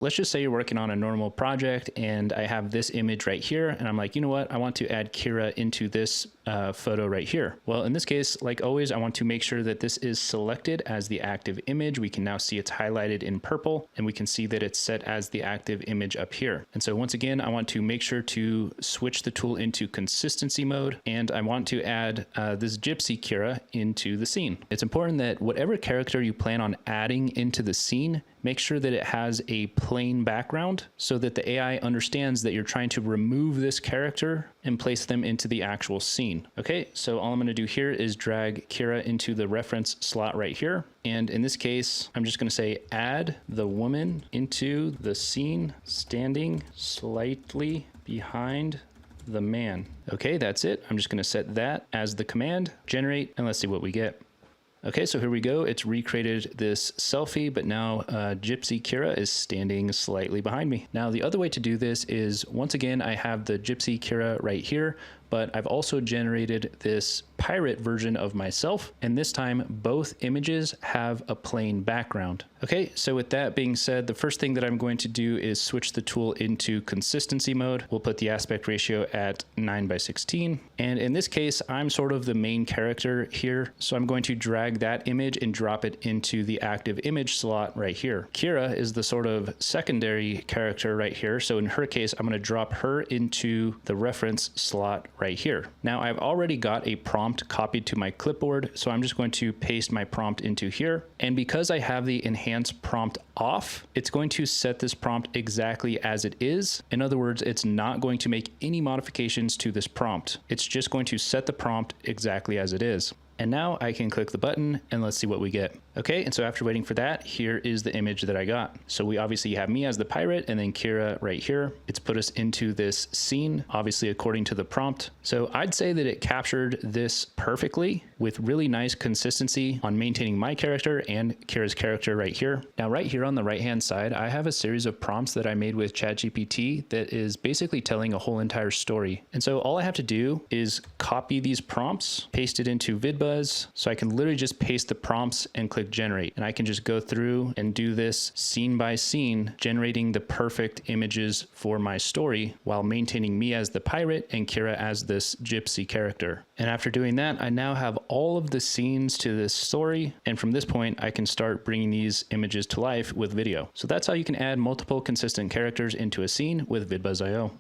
Let's just say you're working on a normal project and I have this image right here and I'm like, you know what, I want to add Kira into this photo right here. Well, in this case, like always, I want to make sure that this is selected as the active image. We can now see it's highlighted in purple and we can see that it's set as the active image up here. And so once again, I want to make sure to switch the tool into consistency mode, and I want to add this Gypsy Kira into the scene. It's important that whatever character you plan on adding into the scene, make sure that it has a plain background so that the AI understands that you're trying to remove this character and place them into the actual scene. Okay, so all I'm going to do here is drag Kira into the reference slot right here. And in this case, I'm just going to say add the woman into the scene standing slightly behind the man. Okay, that's it. I'm just going to set that as the command, generate, and let's see what we get. Okay, so here we go. It's recreated this selfie, but now Gypsy Kira is standing slightly behind me. Now, the other way to do this is, once again, I have the Gypsy Kira right here, but I've also generated this pirate version of myself. And this time, both images have a plain background. Okay, so with that being said, the first thing that I'm going to do is switch the tool into consistency mode. We'll put the aspect ratio at 9:16. And in this case, I'm sort of the main character here. So I'm going to drag that image and drop it into the active image slot right here. Kira is the sort of secondary character right here. So in her case, I'm going to drop her into the reference slot right here. Now I've already got a prompt copied to my clipboard, so I'm just going to paste my prompt into here. And because I have the enhanced prompt off, it's going to set this prompt exactly as it is. In other words, it's not going to make any modifications to this prompt. It's just going to set the prompt exactly as it is. And now I can click the button and let's see what we get. Okay, and so after waiting for that, here is the image that I got. So we obviously have me as the pirate and then Kira right here. It's put us into this scene, obviously according to the prompt. So I'd say that it captured this perfectly with really nice consistency on maintaining my character and Kira's character right here. Now, right here on the right-hand side, I have a series of prompts that I made with ChatGPT that is basically telling a whole entire story. And so all I have to do is copy these prompts, paste it into VidBuzz. So I can literally just paste the prompts and click generate, and I can just go through and do this scene by scene, generating the perfect images for my story while maintaining me as the pirate and Kira as this gypsy character. And after doing that, I now have all of the scenes to this story, and from this point I can start bringing these images to life with video. So that's how you can add multiple consistent characters into a scene with VidBuzz.io.